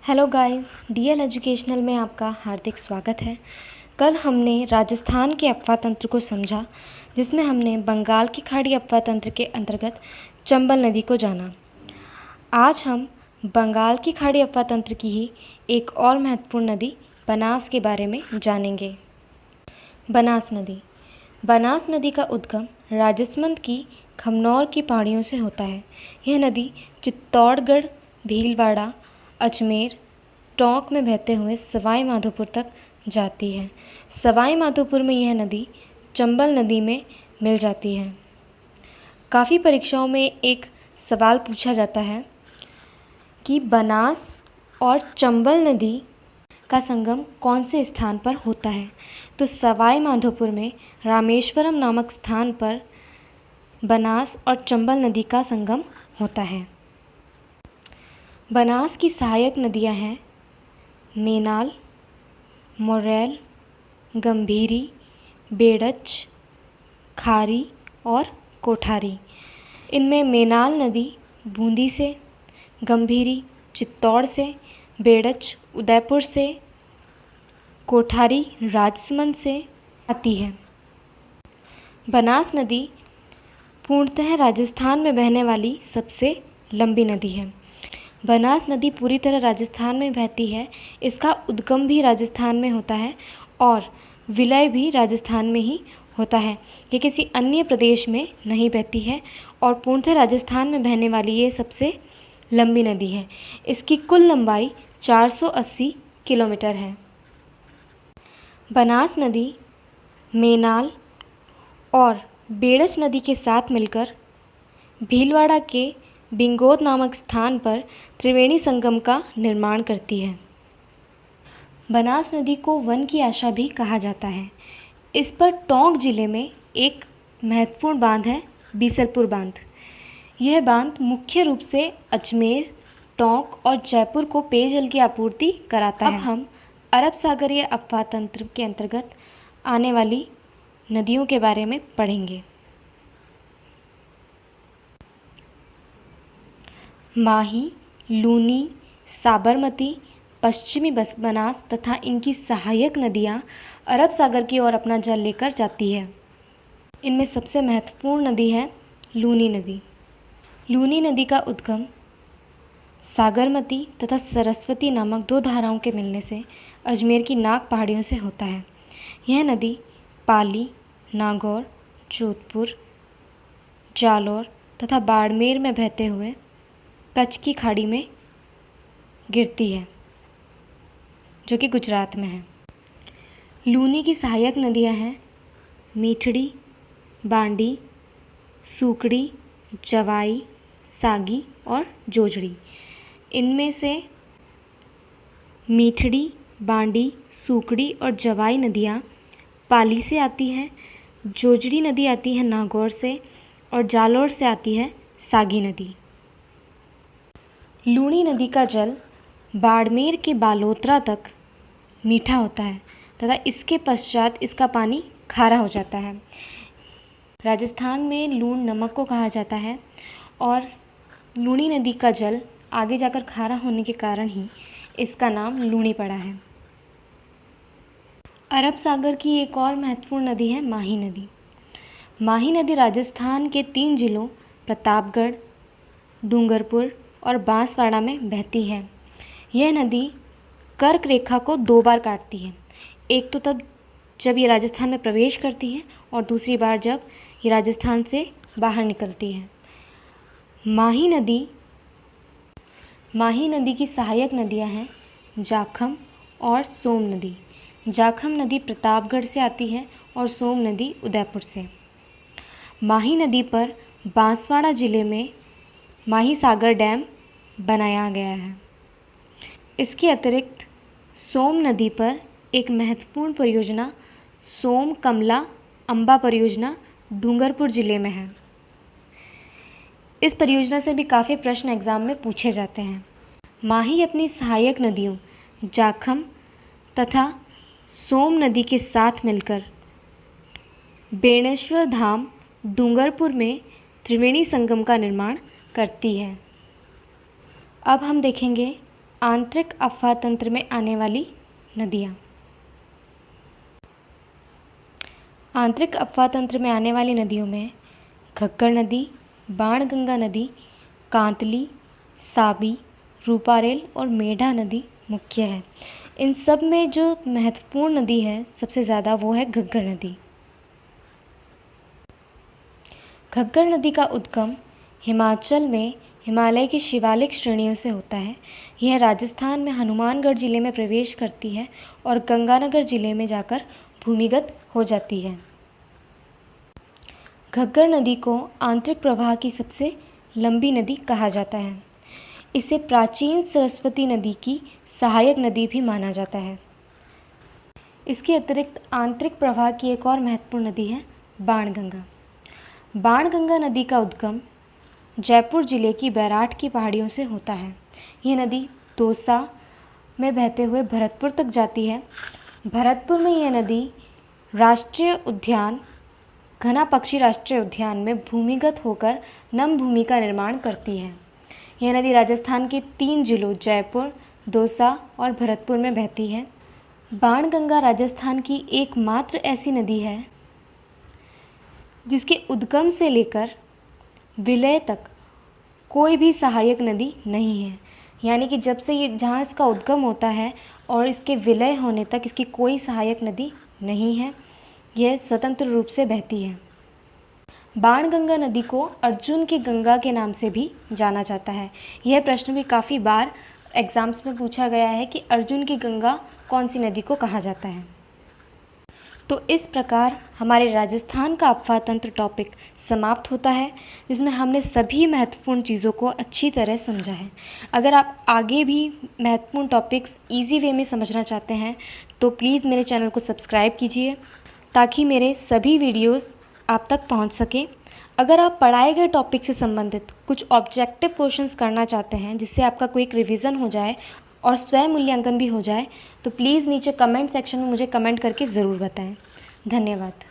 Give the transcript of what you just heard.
Hello guys, DL educational में आपका हार्दिक स्वागत है। कल हमने राजस्थान के अफवाह तंत्र को समझा, जिसमें हमने बंगाल की खाड़ी अफवाह तंत्र के अंतर्गत चंबल नदी को जाना। आज हम बंगाल की खाड़ी अफवाह तंत्र की ही एक और महत्वपूर्ण नदी बनास के बारे में जानेंगे। बनास नदी। बनास नदी का उद्गम राजसमंद की खमनौर की पहाड़ियों से होता है। यह नदी चित्तौड़गढ़, भीलवाड़ा, अजमेर, टोंक में बहते हुए सवाई माधोपुर तक जाती है। सवाई माधोपुर में यह नदी चंबल नदी में मिल जाती है। काफ़ी परीक्षाओं में एक सवाल पूछा जाता है कि बनास और चंबल नदी का संगम कौन से स्थान पर होता है, तो सवाई माधोपुर में रामेश्वरम नामक स्थान पर बनास और चंबल नदी का संगम होता है। बनास की सहायक नदियां हैं मेनाल, मोरेल, गंभीरी, बेड़च, खारी और कोठारी। इनमें मेनाल नदी बूंदी से, गंभीरी चित्तौड़ से, बेड़च उदयपुर से, कोठारी राजसमंद से आती है। बनास नदी पूर्णतः राजस्थान में बहने वाली सबसे लंबी नदी है। बनास नदी पूरी तरह राजस्थान में बहती है। इसका उद्गम भी राजस्थान में होता है और विलय भी राजस्थान में ही होता है। ये किसी अन्य प्रदेश में नहीं बहती है और पूर्णतः राजस्थान में बहने वाली ये सबसे लंबी नदी है। इसकी कुल लंबाई 480 किलोमीटर है। बनास नदी मेनाल और बेड़च नदी के साथ मिलकर भीलवाड़ा के बिंगोद नामक स्थान पर त्रिवेणी संगम का निर्माण करती है। बनास नदी को वन की आशा भी कहा जाता है। इस पर टोंक जिले में एक महत्वपूर्ण बांध है, बीसलपुर बांध। यह बांध मुख्य रूप से अजमेर, टोंक और जयपुर को पेयजल की आपूर्ति कराता है। अब हम अरब सागरीय अफवाह तंत्र के अंतर्गत आने वाली नदियों के बारे में पढ़ेंगे। माही, लूनी, साबरमती, पश्चिमी बनास तथा इनकी सहायक नदियाँ अरब सागर की ओर अपना जल लेकर जाती है। इनमें सबसे महत्वपूर्ण नदी है लूनी नदी। लूनी नदी का उद्गम सागरमती तथा सरस्वती नामक दो धाराओं के मिलने से अजमेर की नाग पहाड़ियों से होता है। यह नदी पाली, नागौर, जोधपुर, जालौर तथा बाड़मेर में बहते हुए कच्छ की खाड़ी में गिरती है, जो कि गुजरात में है। लूनी की सहायक नदियां हैं मीठड़ी, बांडी, सूकड़ी, जवाई, सागी और जोजड़ी। इनमें से मीठड़ी, बांडी, सूकड़ी और जवाई नदियां पाली से आती हैं, जोजड़ी नदी आती है नागौर से और जालौर से आती है सागी नदी। लूनी नदी का जल बाड़मेर के बालोतरा तक मीठा होता है तथा इसके पश्चात इसका पानी खारा हो जाता है। राजस्थान में लूण नमक को कहा जाता है और लूनी नदी का जल आगे जाकर खारा होने के कारण ही इसका नाम लूनी पड़ा है। अरब सागर की एक और महत्वपूर्ण नदी है माही नदी। माही नदी राजस्थान के 3 जिलों प्रतापगढ़, डूंगरपुर और बांसवाड़ा में बहती है। यह नदी कर्क रेखा को 2 बार काटती है। एक तो तब जब ये राजस्थान में प्रवेश करती है और दूसरी बार जब ये राजस्थान से बाहर निकलती है। माही नदी की सहायक नदियां हैं जाखम और सोम नदी। जाखम नदी प्रतापगढ़ से आती है और सोम नदी उदयपुर से। माही नदी पर बांसवाड़ा जिले में माही सागर डैम बनाया गया है। इसके अतिरिक्त सोम नदी पर एक महत्वपूर्ण परियोजना सोम कमला अम्बा परियोजना डूंगरपुर जिले में है। इस परियोजना से भी काफ़ी प्रश्न एग्जाम में पूछे जाते हैं। माही अपनी सहायक नदियों जाखम तथा सोम नदी के साथ मिलकर बेणेश्वर धाम डूंगरपुर में त्रिवेणी संगम का निर्माण करती है। अब हम देखेंगे आंतरिक अफवाह तंत्र में आने वाली नदियाँ। आंतरिक अफवाह तंत्र में आने वाली नदियों में घग्गर नदी, बाणगंगा नदी, कांतली, साबी, रूपारेल और मेढा नदी मुख्य है। इन सब में जो महत्वपूर्ण नदी है सबसे ज़्यादा वो है घग्गर नदी। घग्गर नदी का उद्गम हिमाचल में हिमालय की शिवालिक श्रेणियों से होता है। यह राजस्थान में हनुमानगढ़ जिले में प्रवेश करती है और गंगानगर जिले में जाकर भूमिगत हो जाती है। घग्गर नदी को आंतरिक प्रवाह की सबसे लंबी नदी कहा जाता है। इसे प्राचीन सरस्वती नदी की सहायक नदी भी माना जाता है। इसके अतिरिक्त आंतरिक प्रवाह की एक और महत्वपूर्ण नदी है बाणगंगा। बाणगंगा नदी का उद्गम जयपुर जिले की बैराठ की पहाड़ियों से होता है। यह नदी दौसा में बहते हुए भरतपुर तक जाती है। भरतपुर में यह नदी राष्ट्रीय उद्यान घना पक्षी राष्ट्रीय उद्यान में भूमिगत होकर नम भूमि का निर्माण करती है। यह नदी राजस्थान के 3 जिलों जयपुर, दौसा और भरतपुर में बहती है। बाणगंगा राजस्थान की एकमात्र ऐसी नदी है जिसके उद्गम से लेकर विलय तक कोई भी सहायक नदी नहीं है। यानी कि जब से ये जहाँ इसका उद्गम होता है और इसके विलय होने तक इसकी कोई सहायक नदी नहीं है। यह स्वतंत्र रूप से बहती है। बाणगंगा नदी को अर्जुन की गंगा के नाम से भी जाना जाता है। यह प्रश्न भी काफ़ी बार एग्ज़ाम्स में पूछा गया है कि अर्जुन की गंगा कौन सी नदी को कहा जाता है। तो इस प्रकार हमारे राजस्थान का अफवाह तंत्र टॉपिक समाप्त होता है, जिसमें हमने सभी महत्वपूर्ण चीज़ों को अच्छी तरह समझा है। अगर आप आगे भी महत्वपूर्ण टॉपिक्स ईजी वे में समझना चाहते हैं तो प्लीज़ मेरे चैनल को सब्सक्राइब कीजिए ताकि मेरे सभी वीडियोस आप तक पहुंच सके। अगर आप पढ़ाए गए टॉपिक से संबंधित कुछ ऑब्जेक्टिव क्वेश्चंस करना चाहते हैं जिससे आपका क्विक रिवीजन हो जाए और स्वयं मूल्यांकन भी हो जाए तो प्लीज़ नीचे कमेंट सेक्शन में मुझे कमेंट करके ज़रूर बताएं। धन्यवाद।